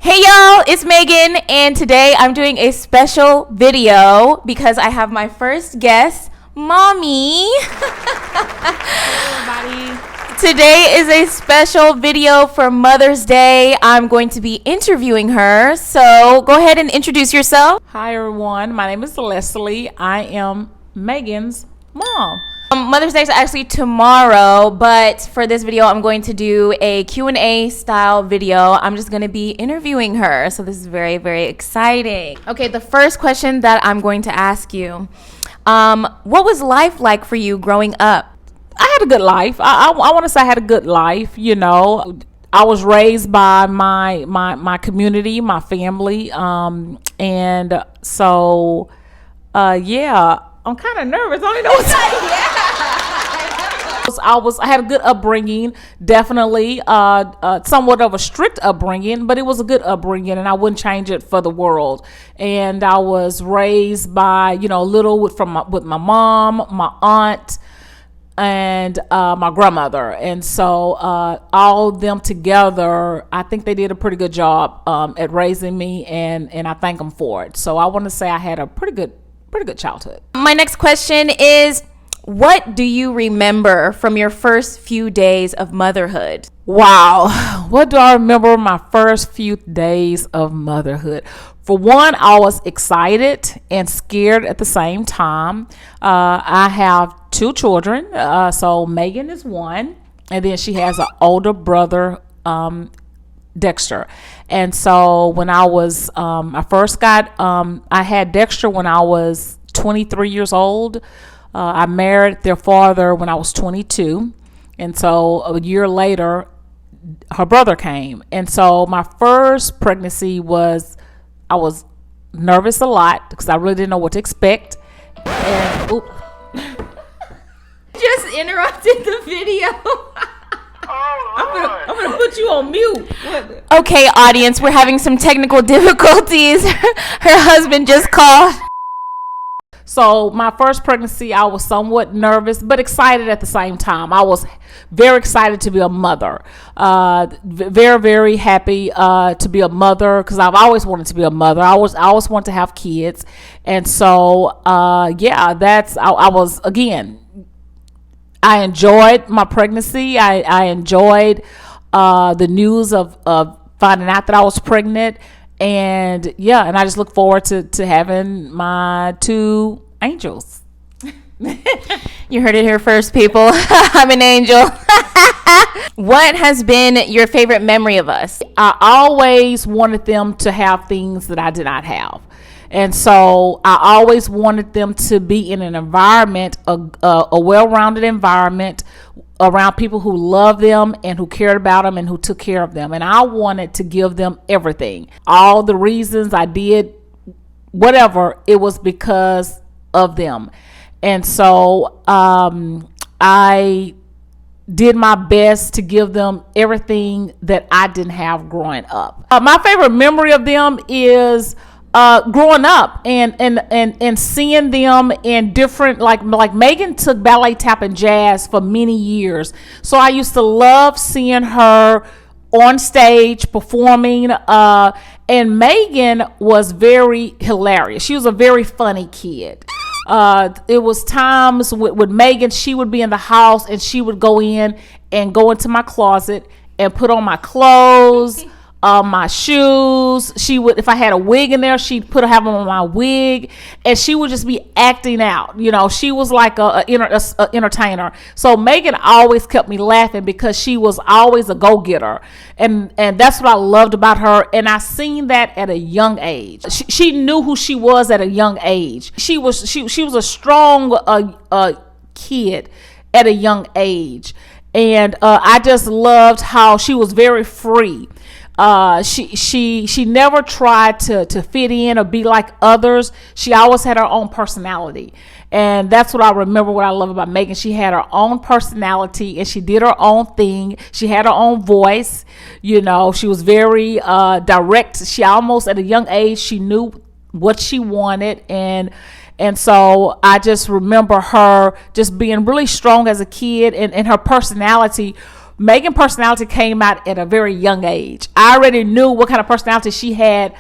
Hey y'all, it's Megan, and today I'm doing a special video because I have my first guest, Mommy. Hey everybody. Today is a special video for Mother's Day. I'm going to be interviewing her, so go ahead and introduce yourself. Hi everyone, my name is Leslie. I am Megan's mom. Mother's Day is actually tomorrow, but for this video, I'm going to do a Q&A style video. I'm just going to be interviewing her, so this is very, very exciting. Okay, the first question that I'm going to ask you, what was life like for you growing up? I had a good life. I want to say I had a good life. You know, I was raised by my community, my family, and so yeah. I'm kind of nervous. I don't know what to say. I had a good upbringing, definitely, somewhat of a strict upbringing, but it was a good upbringing, and I wouldn't change it for the world. And I was raised by, little with my mom, my aunt, and my grandmother, and so all of them together, I think they did a pretty good job at raising me, and I thank them for it. So I want to say I had a pretty good childhood. My next question is, what do you remember from your first few days of motherhood? Wow. What do I remember my first few days of motherhood? For one, I was excited and scared at the same time. I have two children. So Megan is one, and then she has an older brother, Dexter. And so when I was, I had Dexter when I was 23 years old. I married their father when I was 22. And so a year later, her brother came. And so my first pregnancy I was nervous a lot because I really didn't know what to expect. And Just interrupted the video. I'm gonna put you on mute. Okay, audience, we're having some technical difficulties. Her husband just called. So my first pregnancy, I was somewhat nervous, but excited at the same time. I was very excited to be a mother. Very, very happy to be a mother because I've always wanted to be a mother. I always wanted to have kids, and so yeah, I was again. I enjoyed my pregnancy. I enjoyed the news of finding out that I was pregnant. And yeah, and I just look forward to having my two angels. You heard it here first, people. I'm an angel. What has been your favorite memory of us? I always wanted them to have things that I did not have. And so I always wanted them to be in an environment, a well-rounded environment around people who loved them and who cared about them and who took care of them. And I wanted to give them everything. All the reasons I did whatever, it was because of them. And so I did my best to give them everything that I didn't have growing up. My favorite memory of them is growing up and seeing them in different, like Megan took ballet, tap, and jazz for many years. So I used to love seeing her on stage performing. And Megan was very hilarious. She was a very funny kid. It was times with Megan, she would be in the house and she would go into my closet and put on my clothes. My shoes. She would, if I had a wig in there, she'd have on my wig, and she would just be acting out. She was like a entertainer. So Megan always kept me laughing because she was always a go-getter, and that's what I loved about her. And I seen that at a young age. She knew who she was at a young age. She was a strong kid at a young age, and I just loved how she was very free. She never tried to fit in or be like others. She always had her own personality. And that's what I remember, what I love about Megan. She had her own personality and she did her own thing. She had her own voice. She was very direct. She almost at a young age, she knew what she wanted. And so I just remember her just being really strong as a kid, and her personality Megan's personality came out at a very young age. I already knew what kind of personality she had.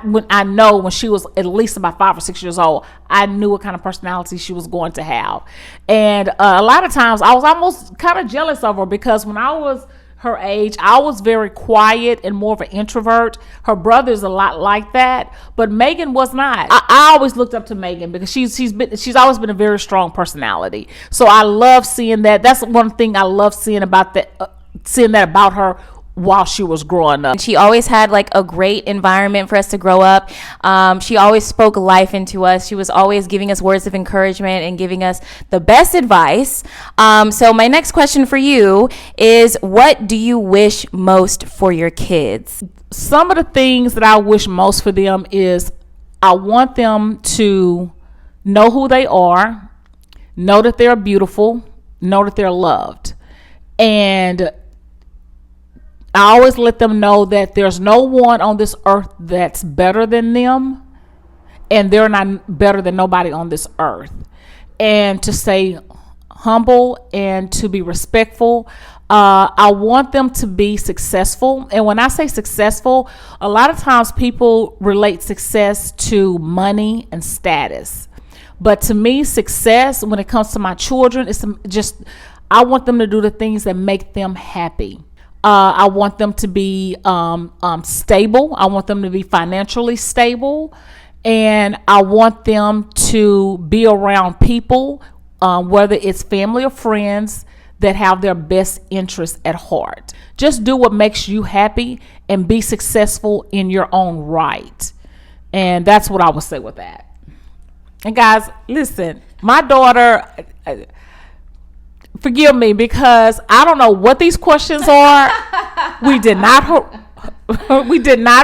When she was at least about 5 or 6 years old, I knew what kind of personality she was going to have. And a lot of times I was almost kind of jealous of her, because when I was her age, I was very quiet and more of an introvert. Her brother's a lot like that, but Megan was not. I always looked up to Megan because she's always been a very strong personality. So I love seeing that. That's one thing I love seeing about that. Seeing that about her while she was growing up. She always had like a great environment for us to grow up. She always spoke life into us. She was always giving us words of encouragement and giving us the best advice. So my next question for you is, what do you wish most for your kids? Some of the things that I wish most for them is, I want them to know who they are, know that they're beautiful, know that they're loved. And I always let them know that there's no one on this earth that's better than them, and they're not better than nobody on this earth. And to stay humble and to be respectful. I want them to be successful. And when I say successful, a lot of times people relate success to money and status. But to me, success, when it comes to my children, is just, I want them to do the things that make them happy. I want them to be stable. I want them to be financially stable. And I want them to be around people, whether it's family or friends, that have their best interests at heart. Just do what makes you happy and be successful in your own right. And that's what I would say with that. And guys, listen, my daughter... forgive me, because I don't know what these questions are. We did not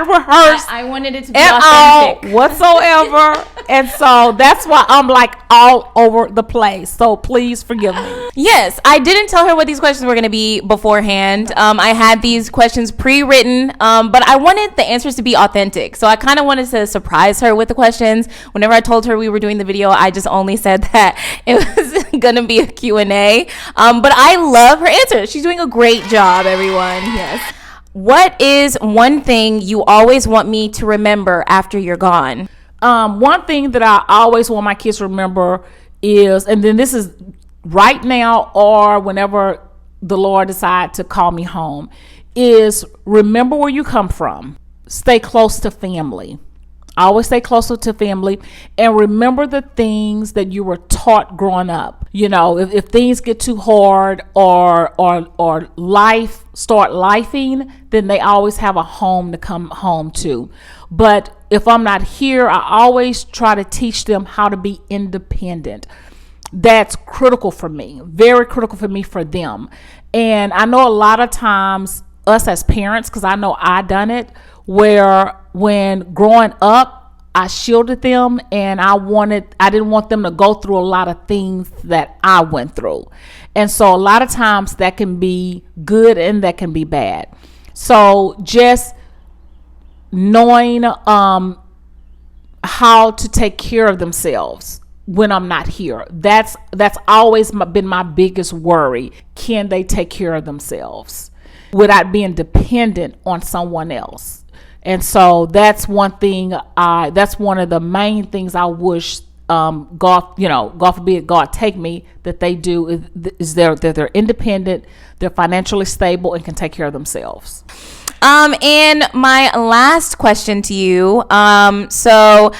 rehearse. I wanted it to be at authentic all whatsoever. And so that's why I'm like all over the place. So please forgive me. Yes, I didn't tell her what these questions were going to be beforehand. I had these questions pre-written, but I wanted the answers to be authentic. So I kind of wanted to surprise her with the questions. Whenever I told her we were doing the video, I just only said that it was going to be a Q&A. But I love her answers. She's doing a great job, everyone. Yes. What is one thing you always want me to remember after you're gone? One thing that I always want my kids to remember is, and then this is right now or whenever the Lord decides to call me home, is remember where you come from. Stay close to family. Always stay closer to family, and remember the things that you were taught growing up. You know, if things get too hard or life start lifing, then they always have a home to come home to. But if I'm not here, I always try to teach them how to be independent. That's critical for me, very critical for me, for them. And I know a lot of times us as parents, because I know I done it, where when growing up, I shielded them, and I didn't want them to go through a lot of things that I went through. And so a lot of times that can be good and that can be bad. So just knowing how to take care of themselves when I'm not here. That's always been my biggest worry. Can they take care of themselves without being dependent on someone else? And so that's one thing. That's one of the main things I wish God forbid God take me, that they do is that they're independent, they're financially stable, and can take care of themselves. And my last question to you. So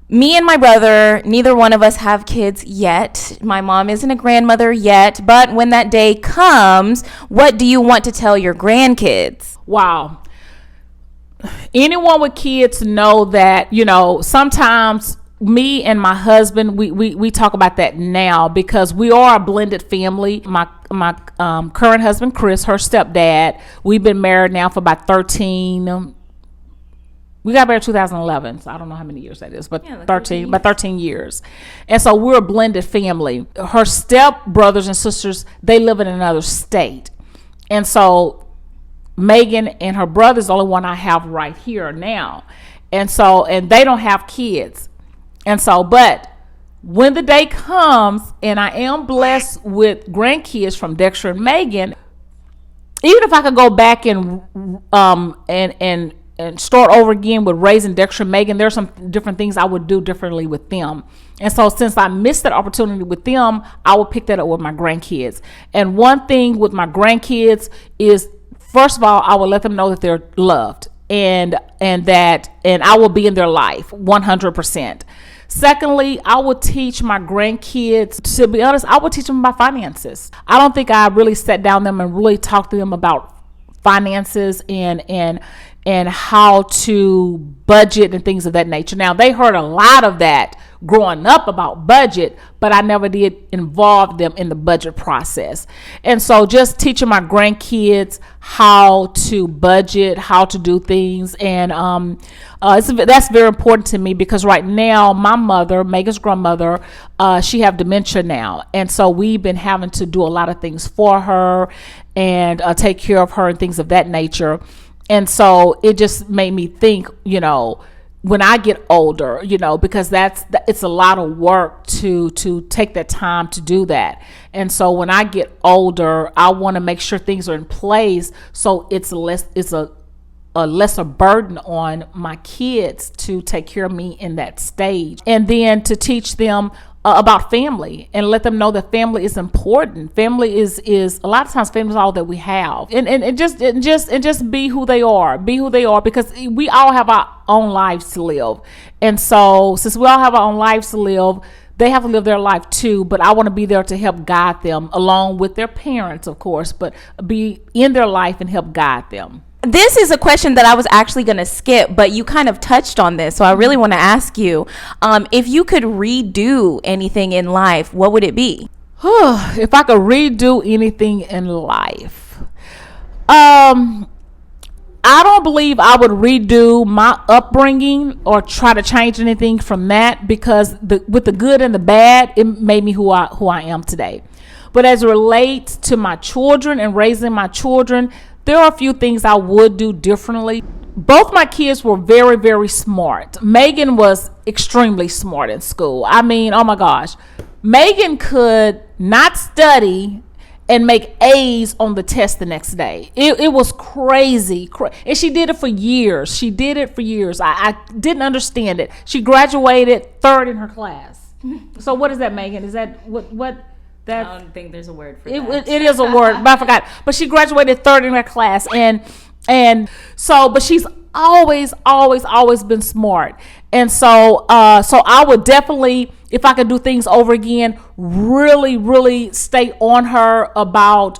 me and my brother, neither one of us have kids yet. My mom isn't a grandmother yet, but when that day comes, what do you want to tell your grandkids? Wow. Anyone with kids know that, sometimes me and my husband, we talk about that now, because we are a blended family. My current husband, Chris, her stepdad, we've been married now for about 13. We got married in 2011, so I don't know how many years that is, but like 13 years. And so we're a blended family. Her step brothers and sisters, they live in another state. And so Megan and her brother's the only one I have right here now. And they don't have kids. And so, but when the day comes and I am blessed with grandkids from Dexter and Megan, even if I could go back and start over again with raising Dexter and Megan, there's some different things I would do differently with them. And so since I missed that opportunity with them, I would pick that up with my grandkids. And one thing with my grandkids is, first of all, I will let them know that they're loved and I will be in their life 100%. Secondly, I would teach my grandkids, to be honest, I would teach them about finances. I don't think I really sat down them and really talked to them about finances and how to budget and things of that nature. Now, they heard a lot of that growing up about budget, but I never did involve them in the budget process. And so just teaching my grandkids how to budget, how to do things, and that's very important to me, because right now my mother, Megan's grandmother, she have dementia now, and so we've been having to do a lot of things for her and take care of her and things of that nature. And so it just made me think, when I get older, because it's a lot of work to take that time to do that. And so when I get older, I want to make sure things are in place so it's a lesser burden on my kids to take care of me in that stage. And then to teach them about family and let them know that family is important. Family is a lot of times family is all that we have, and just be who they are, because we all have our own lives to live. And so since we all have our own lives to live, they have to live their life too, but I want to be there to help guide them along with their parents, of course, but be in their life and help guide them. This is a question that I was actually going to skip, but you kind of touched on this, so I really want to ask you, if you could redo anything in life, what would it be? If I could redo anything in life, I don't believe I would redo my upbringing or try to change anything from that, because with the good and the bad, it made me who I am today. But as it relates to my children and raising my children, there are a few things I would do differently. Both my kids were very, very smart. Megan was extremely smart in school. I mean, oh my gosh. Megan could not study and make A's on the test the next day. It was crazy. And she did it for years. I didn't understand it. She graduated third in her class. So what is that, Megan? Is that what? I don't think there's a word for that. It is a word, but I forgot. But she graduated third in her class, and so, but she's always been smart. And so I would definitely, if I could do things over again, really stay on her about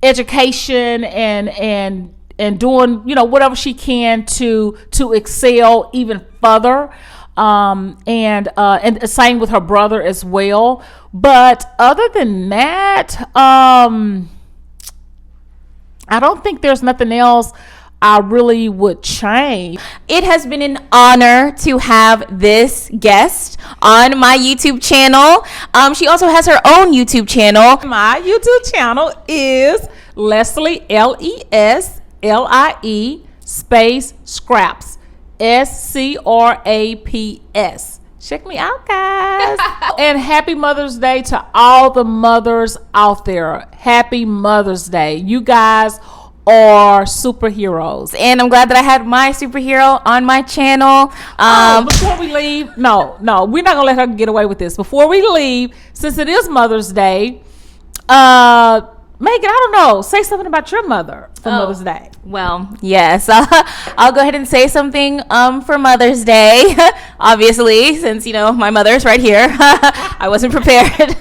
education and doing whatever she can to excel even further. And same with her brother as well. But other than that, I don't think there's nothing else I really would change. It has been an honor to have this guest on my YouTube channel. She also has her own YouTube channel. My YouTube channel is Leslie, Leslie space Scraps, SCRAPS. Check me out, guys. And happy Mother's Day to all the mothers out there. Happy Mother's Day. You guys are superheroes. And I'm glad that I had my superhero on my channel. Before we leave, no, we're not gonna let her get away with this. Before we leave, since it is Mother's Day, Megan, I don't know, say something about your mother for Mother's Day. Well, yes, I'll go ahead and say something for Mother's Day, obviously, since, my mother's right here. I wasn't prepared.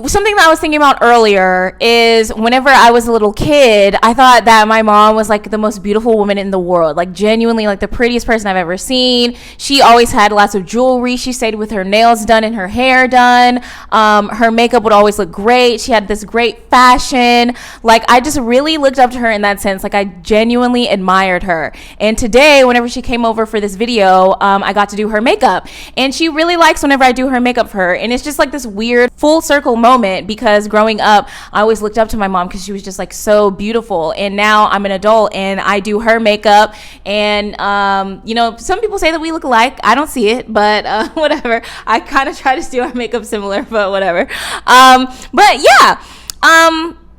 Something that I was thinking about earlier is whenever I was a little kid, I thought that my mom was like the most beautiful woman in the world, like genuinely like the prettiest person I've ever seen. She always had lots of jewelry. She stayed with her nails done and her hair done. Her makeup would always look great. She had this great fashion. Like, I just really looked up to her in that sense. Like, I genuinely admired her. And today, whenever she came over for this video, I got to do her makeup, and she really likes whenever I do her makeup for her. And it's just like this weird full circle moment, because growing up I always looked up to my mom because she was just like so beautiful, and now I'm an adult and I do her makeup, and some people say that we look alike. I don't see it, but whatever. I kind of try to do our makeup similar, but whatever. But yeah,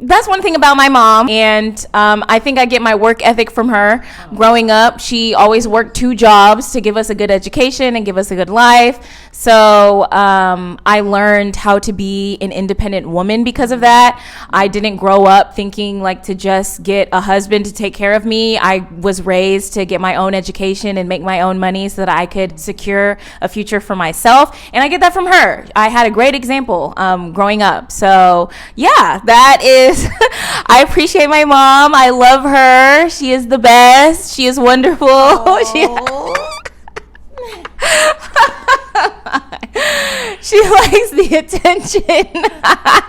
That's one thing about my mom, and I think I get my work ethic from her. Growing up, she always worked 2 jobs to give us a good education and give us a good life. So I learned how to be an independent woman because of that. I didn't grow up thinking like to just get a husband to take care of me. I was raised to get my own education and make my own money so that I could secure a future for myself, and I get that from her. I had a great example growing up. So yeah, that is I appreciate my mom. I love her. She is the best. She is wonderful. She likes the attention.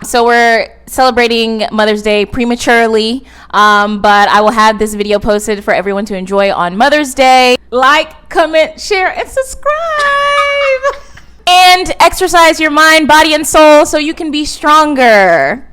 So we're celebrating Mother's Day prematurely, but I will have this video posted for everyone to enjoy on Mother's Day. Like, comment, share, and subscribe. And exercise your mind, body, and soul so you can be stronger.